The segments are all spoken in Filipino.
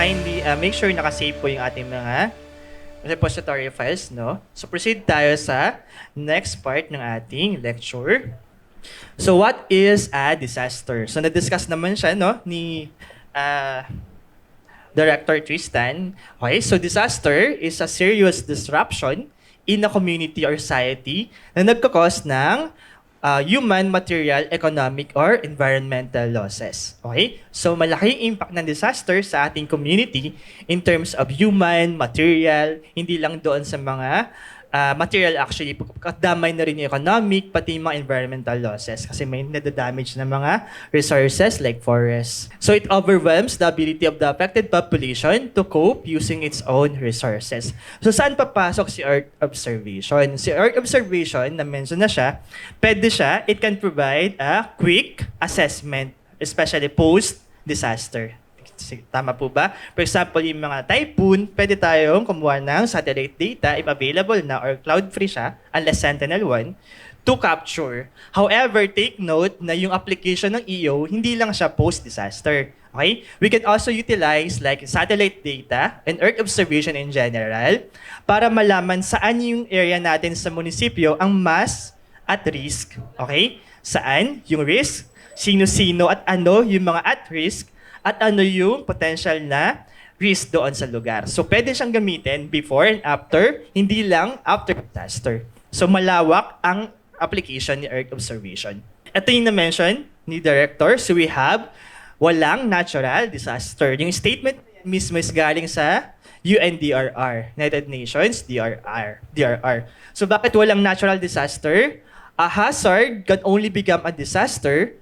kindly make sure nakasave po yung ating mga repository files, no? So proceed tayo sa next part ng ating lecture. So what is a disaster? So na-discuss naman siya, no, ni Director Tristan. Okay, so disaster is a serious disruption in a community or society na nagkakos ng human, material, economic, or environmental losses. Okay? So, malaking impact ng disaster sa ating community in terms of human, material, hindi lang doon sa mga material actually, damay na rin yung economic, pati yung mga environmental losses kasi may nadadamage na mga resources like forests. So, it overwhelms the ability of the affected population to cope using its own resources. So, saan papasok si Earth observation? Si Earth observation, na-mention na siya, it can provide a quick assessment, especially post-disaster. Tama po ba? For example, yung mga typhoon, pwede tayong kumuha ng satellite data if available na or cloud-free siya, unless Sentinel-1, to capture. However, take note na yung application ng EO, hindi lang siya post-disaster. Okay? We can also utilize like satellite data and Earth observation in general para malaman saan yung area natin sa munisipyo ang mas at risk. Okay? Saan yung risk? Sino-sino at ano yung mga at risk? At ano yung potential na risk doon sa lugar. So, pwede siyang gamitin before and after, hindi lang after disaster. So, malawak ang application ni Earth observation. Ito yung na-mention ni Director. So, we have walang natural disaster. Yung statement mismo is galing sa UNDRR, United Nations DRR. So, bakit walang natural disaster? A hazard can only become a disaster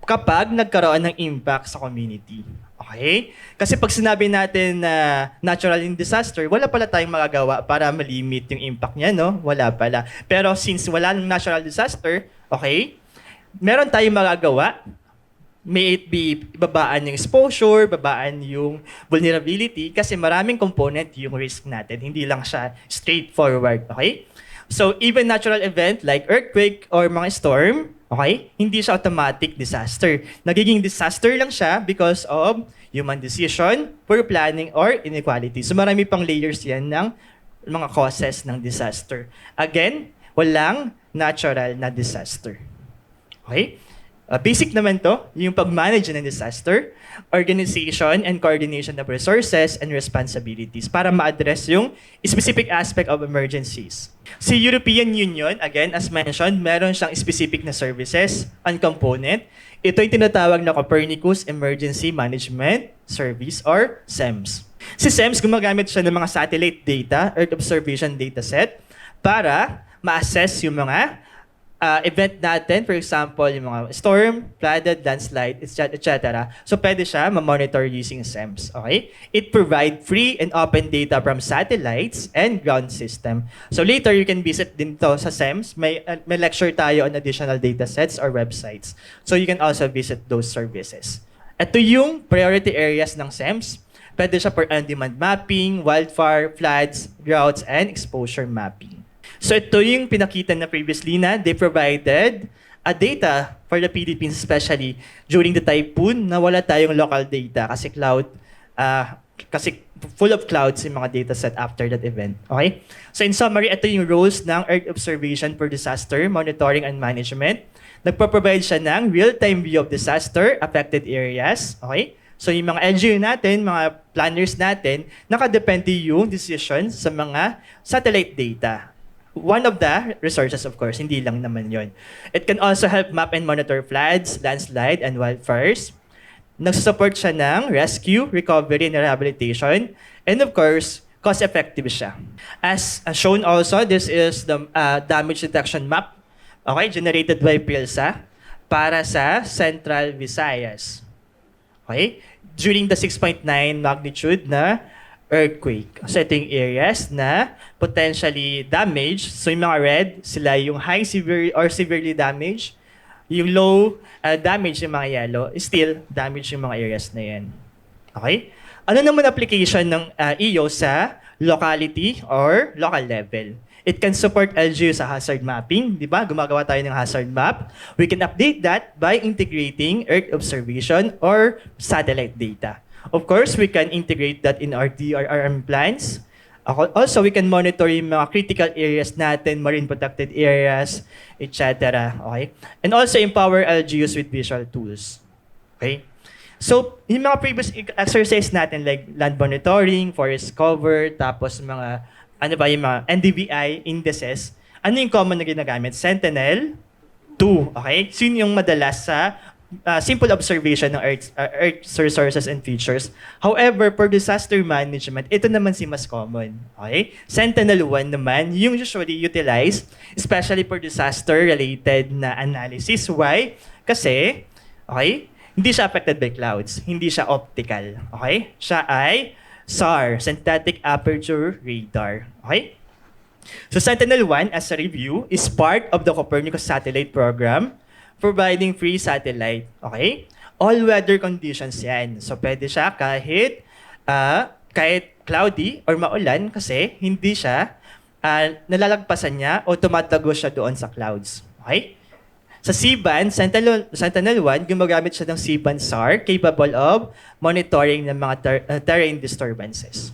kapag nagkaroon ng impact sa community. Okay? Kasi pag sinabi natin na natural disaster, wala pala tayong magagawa para malimit yung impact niya, no? Wala pala. Pero since wala ng natural disaster, okay, meron tayong magagawa. May it be babaan yung exposure, babaan yung vulnerability, kasi maraming component yung risk natin. Hindi lang siya straightforward. Okay? So even natural event like earthquake or mga storm, okay, hindi siya automatic disaster. Nagiging disaster lang siya because of human decision, poor planning, or inequality. So marami pang layers yan ng mga causes ng disaster. Again, walang natural na disaster. Okay? Basic naman to, yung pag-manage ng disaster, organization and coordination of resources and responsibilities para ma-address yung specific aspect of emergencies. Si European Union, again, as mentioned, meron siyang specific na services and component. Ito yung tinatawag na Copernicus Emergency Management Service or SEMS. Si SEMS, gumagamit siya ng mga satellite data, Earth Observation Dataset, para ma-assess yung mga event natin, for example, yung mga storm, flooded, landslide, etc. So, pwede siya ma-monitor using SEMS. Okay? It provide free and open data from satellites and ground system. So, later, you can visit din to sa SEMS. May lecture tayo on additional data sets or websites. So, you can also visit those services. Ito yung priority areas ng SEMS. Pwede siya for on-demand mapping, wildfire, floods, droughts, and exposure mapping. So ito yung pinakita na previously na they provided a data for the Philippines, especially during the typhoon, na wala tayong local data kasi kasi full of clouds yung mga data set after that event. Okay? So in summary, ito yung roles ng Earth Observation for Disaster Monitoring and Management. Nagpo-provide siya ng real-time view of disaster affected areas. Okay? So yung mga LGU natin, mga planners natin, nakadepende yung decision sa mga satellite data. One of the resources, of course, hindi lang naman yon. It can also help map and monitor floods, landslide, and wildfires. Nagsusupport siya ng rescue, recovery, and rehabilitation. And of course, cost-effective siya. As shown also, this is the damage detection map, okay, generated by PhilSA para sa Central Visayas. Okay? During the 6.9 magnitude na earthquake. So ito yung areas na potentially damaged. So yung mga red, sila yung high, severe, or severely damaged. Yung low, damage yung mga yellow. Still, damage yung mga areas na yan. Okay? Ano naman application ng EO sa locality or local level? It can support LGU sa hazard mapping. Di ba? Gumagawa tayo ng hazard map. We can update that by integrating Earth observation or satellite data. Of course, we can integrate that in our DRRM plans. Also, we can monitor yung mga critical areas natin, marine protected areas, etc. Okay? And also empower LGUs with visual tools. Okay? So, yung mga previous exercise natin like land monitoring, forest cover, tapos mga, ano ba yung mga NDVI indices, ano yung common na ginagamit? Sentinel-2, okay? So, yun yung madalas sa simple observation ng Earth's resources and features. However, for disaster management, ito naman si mas common, okay? Sentinel-1 naman, yung usually utilized, especially for disaster-related na analysis. Why? Kasi, okay, hindi siya affected by clouds. Hindi siya optical. Okay? Siya ay SAR, Synthetic Aperture Radar. Okay? So Sentinel-1, as a review, is part of the Copernicus Satellite Program, providing free satellite. Okay? All weather conditions yan. So pwede siya kahit cloudy or maulan kasi hindi siya nalalagpasan niya o tumatago siya doon sa clouds. Okay? Sa C-band, Sentinel-1, gumagamit siya ng C-band SAR capable of monitoring ng mga terrain disturbances.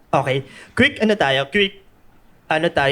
Okay, quick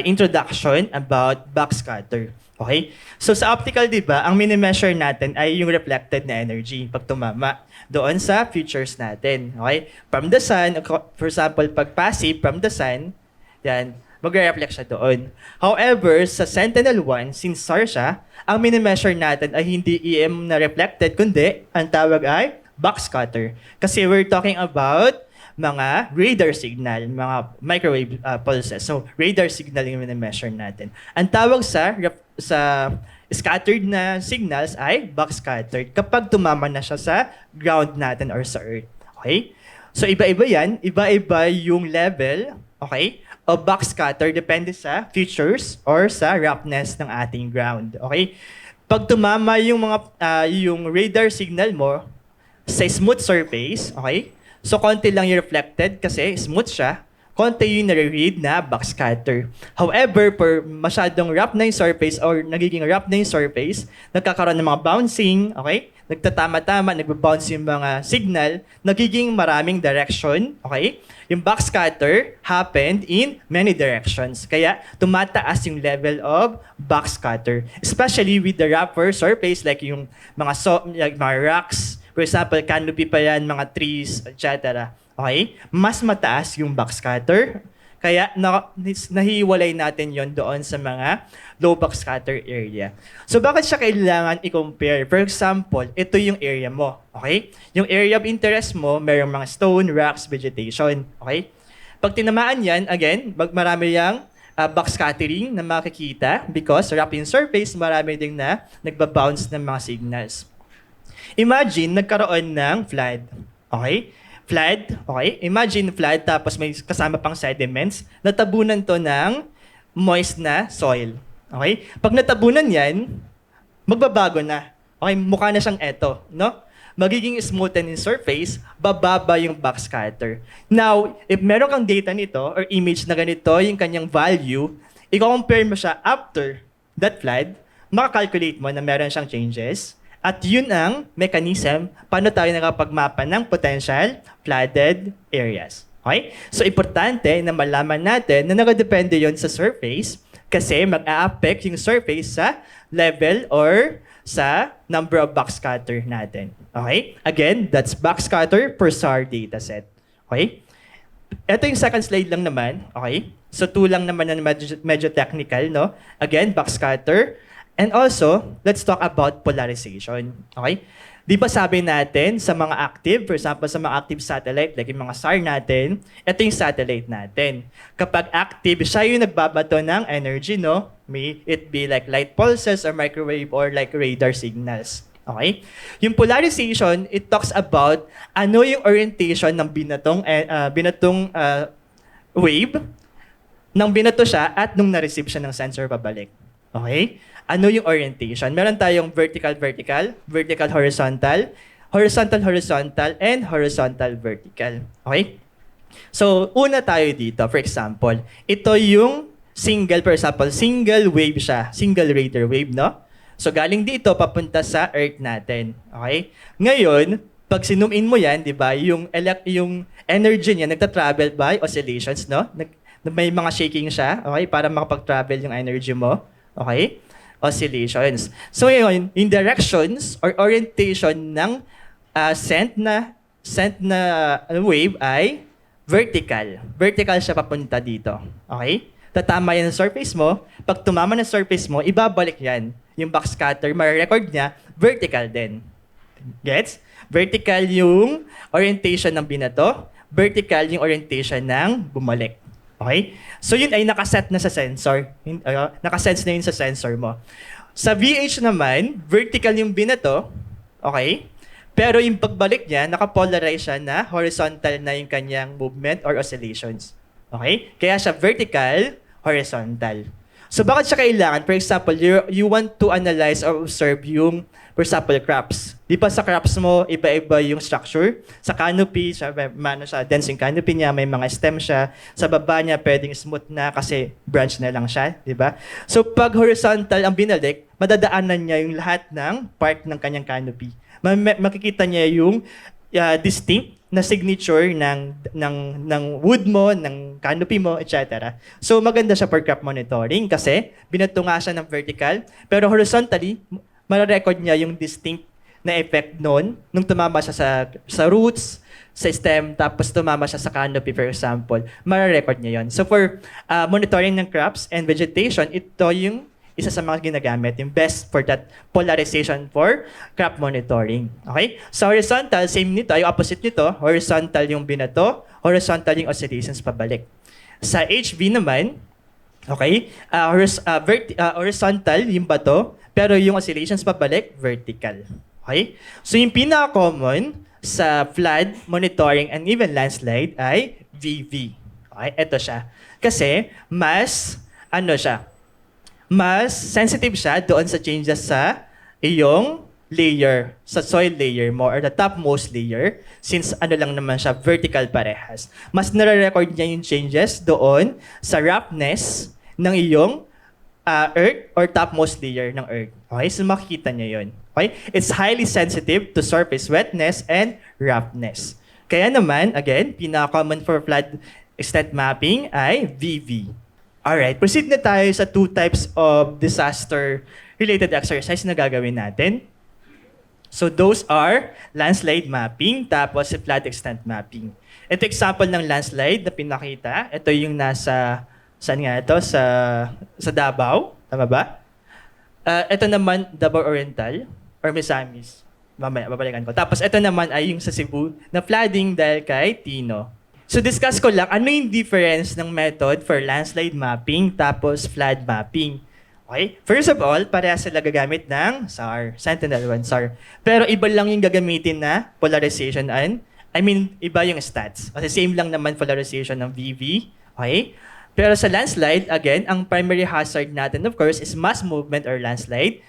introduction about backscatter. Okay? So sa optical, di ba, ang mini-measure natin ay yung reflected na energy pag tumama doon sa features natin. Okay? From the sun, for example, pag passive from the sun, yan, magre-reflect siya doon. However, sa Sentinel-1, since SAR siya, ang mini-measure natin ay hindi EM na reflected, kundi ang tawag ay backscatter. Kasi we're talking about mga radar signal, mga microwave pulses. So, radar signal yung mini-measure natin. Ang tawag sa scattered na signals ay backscattered kapag tumama na siya sa ground natin or sa Earth. Okay? So, iba-iba yan. Iba-iba yung level, okay, o backscatter depende sa features or sa roughness ng ating ground. Okay? Pag tumama yung mga yung radar signal mo sa smooth surface, okay? So konti lang yung reflected kasi smooth siya. Konti yung nare-read na backscatter. However, per masyadong rough na yung surface or nagiging rough na yung surface, nagkakaroon ng mga bouncing, okay? Nagtatama-tama, nagbabounce yung mga signal, nagiging maraming direction, okay? Yung backscatter happened in many directions. Kaya tumataas yung level of backscatter. Especially with the rougher surface like yung like mga rocks, for example, canopy pa yan, mga trees, etc. Okay? Mas mataas yung backscatter. Kaya nahiwalay natin yon doon sa mga low backscatter area. So bakit siya kailangan i-compare? For example, ito yung area mo. Okay? Yung area of interest mo, mayroong mga stone, rocks, vegetation. Okay? Pag tinamaan yan, again, marami yung backscattering na makikita because rough in surface, marami ding na nagbabounce ng mga signals. Imagine, nagkaroon ng flood. Okay? Flood, okay? Imagine flood, tapos may kasama pang sediments. Natabunan to ng moist na soil. Okay? Pag natabunan yan, magbabago na. Okay? Mukha na siyang eto, no? Magiging smoothen in surface, bababa yung backscatter. Now, if meron kang data nito or image na ganito, yung kanyang value, i-compare mo siya after that flood, makakalculate mo na meron siyang changes. At yun ang mechanism paano tayo nakapagmapa ng potential flooded areas. Okay? So, importante na malaman natin na nakadepende yon sa surface kasi mag-a-affect yung surface sa level or sa number of backscatter natin. Okay? Again, that's backscatter per SAR dataset. Okay? Ito yung second slide lang naman. Okay? So, 2 lang naman na medyo technical, no? Again, backscatter. And also, let's talk about polarization. Okay? Di ba sabi natin sa mga active, for example, sa mga active satellite, like yung mga SAR natin, ito yung satellite natin. Kapag active, siya yung nagbabato ng energy, no? May it be like light pulses or microwave or like radar signals. Okay? Yung polarization, it talks about ano yung orientation ng binatong wave nang binato siya at nung na-receive siya ng sensor pabalik. Okay? Ano yung orientation? Meron tayong vertical-vertical, vertical-horizontal, horizontal-horizontal, and horizontal-vertical. Okay? So, una tayo dito. For example, ito yung for example, single wave siya. Single radar wave, no? So, galing dito, papunta sa Earth natin. Okay? Ngayon, Pag sinum in mo yan, di ba, yung energy niya nagta-travel by oscillations, no? May mga shaking siya, okay, para makapag-travel yung energy mo. Okay? Oscillations. So ngayon, yung directions or orientation ng sent na wave ay vertical. Vertical siya papunta dito. Okay? Tatama yan sa surface mo. Pag tumama ng surface mo, ibabalik yan. Yung backscatter, ma-record niya, vertical din. Gets? Vertical yung orientation ng binato. Vertical yung orientation ng bumalik. Okay? So yun ay nakaset na sa sensor. Nakasense na yun sa sensor mo. Sa VH naman, vertical yung binato. Okay? Pero yung pagbalik niya, nakapolarize siya na horizontal na yung kanyang movement or oscillations. Okay? Kaya siya vertical, horizontal. So bakit siya kailangan? For example, you want to analyze or observe yung, for example, crops. Di ba sa crops mo, iba-iba yung structure? Sa canopy, sa dense yung canopy niya, may mga stem siya. Sa baba niya, pwedeng smooth na kasi branch na lang siya. Di ba? So pag horizontal ang binalik, madadaanan niya yung lahat ng part ng kanyang canopy. Makikita niya yung distinct na signature ng wood mo, ng canopy mo, etc. So maganda siya for crop monitoring kasi binato nga siya ng vertical, pero horizontally, mararecord niya yung distinct na effect nung tumama siya sa roots, sa stem, tapos tumama siya sa canopy, for example. Mararecord niya yon. So for monitoring ng crops and vegetation, ito yung isa sa mga ginagamit, yung best for that polarization for crop monitoring. Okay? Sa horizontal, same nito, yung opposite nito, horizontal yung binato, horizontal yung oscillations pabalik. Sa HV naman, okay, horizontal yung bato, pero yung oscillations pabalik, vertical. Okay? So yung pinaka-common sa flood monitoring and even landslide ay VV. Okay? Ito siya. Kasi mas sensitive siya doon sa changes sa iyong layer, sa soil layer mo or the topmost layer since lang naman siya, vertical parehas. Mas nare-record niya yung changes doon sa roughness ng iyong earth or topmost layer ng earth. Okay? So makikita niya yun. Okay? It's highly sensitive to surface wetness and roughness. Kaya naman, again, pinaka-common for flood extent mapping ay VV. Alright, proceed na tayo sa 2 types of disaster-related exercise na gagawin natin. So those are landslide mapping, tapos flood extent mapping. Ito example ng landslide na pinakita. Ito yung nasa, saan nga ito? Sa Davao, tama ba? Ito naman, Davao Oriental, or Misamis. Mamaya, babalikan ko. Tapos ito naman ay yung sa Cebu, na flooding dahil kay Tino. So discuss ko lang, ano yung difference ng method for landslide mapping tapos flood mapping. Okay? First of all, parehas sila gagamit ng SAR, Sentinel-1 SAR. Pero iba lang yung gagamitin na polarization iba yung stats. Kasi same lang naman polarization ng VV. Okay? Pero sa landslide, again, ang primary hazard natin, of course, is mass movement or landslide.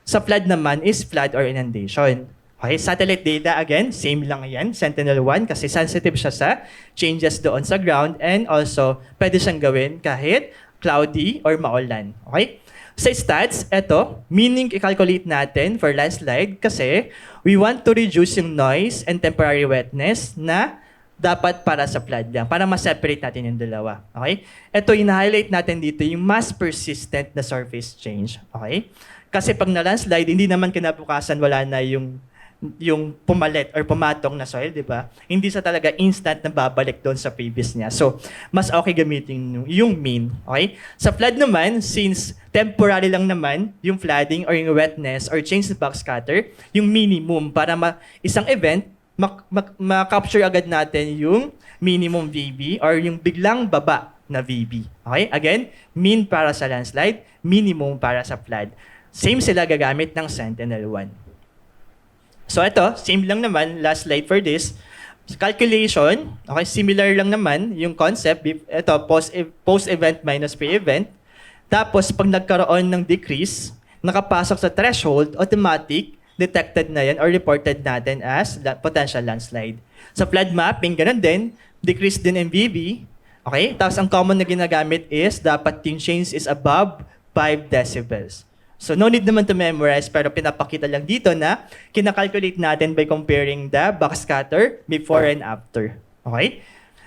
Sa flood naman is flood or inundation. Okay, satellite data, again, same lang yan, Sentinel-1, kasi sensitive siya sa changes doon sa ground and also pwede siyang gawin kahit cloudy or maulan. Okay? Sa stats, eto, meaning i-calculate natin for landslide kasi we want to reduce yung noise and temporary wetness na dapat para sa flood lang, para ma-separate natin yung dalawa. Okay? Ito, ina-highlight natin dito yung mass persistent na surface change. Okay? Kasi pag na-landslide, hindi naman kinabukasan wala na yung pumalit or pumatong na soil, di ba? Hindi sa talaga instant na babalik doon sa previous niya. So, mas okay gamitin yung mean. Okay? Sa flood naman, since temporary lang naman yung flooding or yung wetness or change the backscatter, yung minimum para isang event, ma-capture agad natin yung minimum VB or yung biglang baba na VB. Okay? Again, mean para sa landslide, minimum para sa flood. Same sila gagamit ng Sentinel-1. So ito, same lang naman, last slide for this. Calculation, okay, similar lang naman yung concept. Ito, post-event minus pre-event. Tapos, pag nagkaroon ng decrease, nakapasok sa threshold, automatic, detected na yan or reported natin as potential landslide. Sa flood mapping, ganun din, decrease din in VB. Okay? Tapos, ang common na ginagamit is dapat yung change is above 5 decibels. So no need naman to memorize, pero pinapakita lang dito na kinakalculate natin by comparing the backscatter before and after. Okay?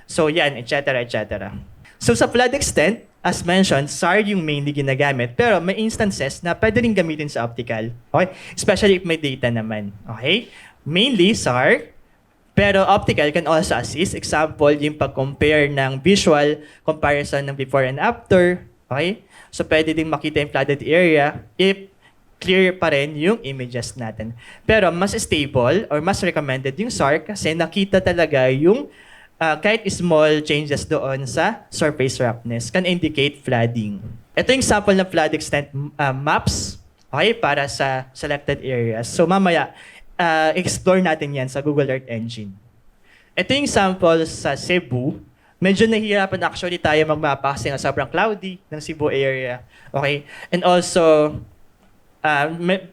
So yan, etc. etc. So sa flood extent, as mentioned, SAR yung mainly ginagamit, pero may instances na pwede rin gamitin sa optical. Okay? Especially if may data naman. Okay? Mainly SAR, pero optical can also assist. Example, yung pag-compare ng visual comparison ng before and after. Okay? So, pwede din makita yung flooded area if clear pa rin yung images natin. Pero mas stable or mas recommended yung SAR kasi nakita talaga yung kahit small changes doon sa surface roughness can indicate flooding. Ito yung sample ng flood extent maps, okay, para sa selected areas. So, mamaya, explore natin yan sa Google Earth Engine. Ito yung sample sa Cebu. Medyo nahihirapan actually tayo magmapa kasi nga sobrang cloudy ng Cebu area. Okay? And also,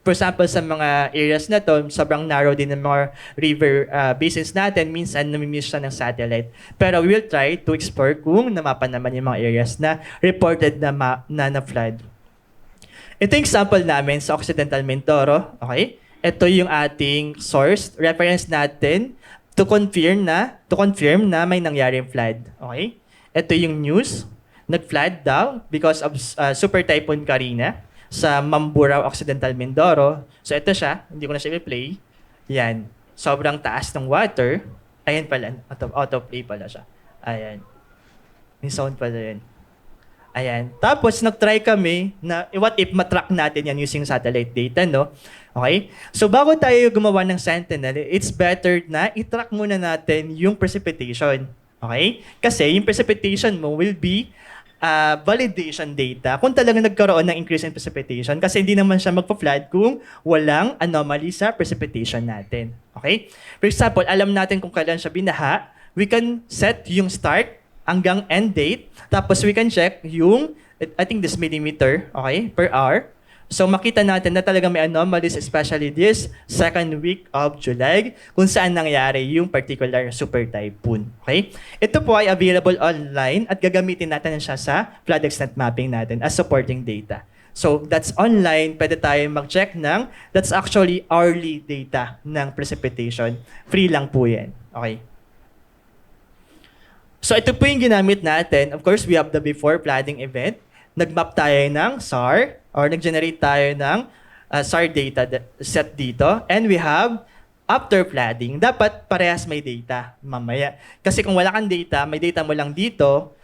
for example, sa mga areas na to, sobrang narrow din ng mga river basins natin. Minsan, namimiss siya ng satellite. Pero we will try to explore kung namapa naman yung mga areas na reported na flood. Ito yung example namin sa Occidental Mindoro. Okay? Ito yung ating source, reference natin to confirm na may nangyaring flood. Okay? Ito yung news. Nag-flood daw because of Super Typhoon Karina sa Mamburao, Occidental Mindoro. So ito siya, hindi ko na siya i-play. Yan. Sobrang taas ng water. Ayan pala, autoplay pala siya. Ayan. May sound pala yun. Ayan. Tapos, nag-try kami na what if matrack natin yan using satellite data, no? Okay? So, bago tayo gumawa ng Sentinel, it's better na i-track muna natin yung precipitation. Okay? Kasi yung precipitation mo will be validation data kung talagang nagkaroon ng increase in precipitation kasi hindi naman siya magpa-flood kung walang anomaly sa precipitation natin. Okay? For example, alam natin kung kailan siya binaha, we can set yung start hanggang end date. Tapos we can check yung, I think this millimeter, okay, per hour. So makita natin na talaga may anomalies, especially this second week of July, kung saan nangyari yung particular super typhoon. Okay? Ito po ay available online at gagamitin natin siya sa flood extent mapping natin as supporting data. So that's online, pwede tayo mag-check ng, that's actually hourly data ng precipitation. Free lang po yan. Okay? So ito po yung ginamit natin. Of course, we have the before flooding event. Nag-map tayo ng SAR or nag-generate tayo ng SAR data set dito. And we have after flooding. Dapat parehas may data mamaya. Kasi kung wala kang data, may data mo lang dito,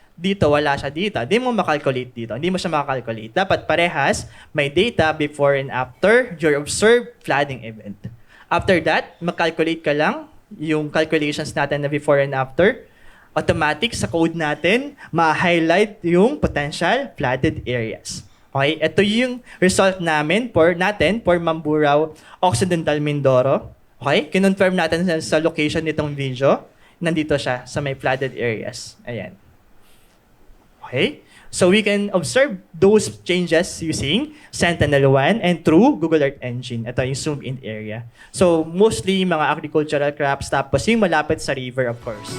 wala siya dito. Hindi mo makalculate dito. Hindi mo siya makakalculate. Dapat parehas may data before and after your observed flooding event. After that, makalculate ka lang yung calculations natin na before and after. Automatic sa code natin, ma-highlight yung potential flooded areas. Okay, ito yung result namin for Mamburao, Occidental Mindoro. Okay, kinonfirm natin sa location nitong video. Nandito siya sa may flooded areas. Ayan. Okay, so we can observe those changes using Sentinel-1 and through Google Earth Engine. Ito yung zoom in area. So mostly mga agricultural crops tapos yung malapit sa river, of course.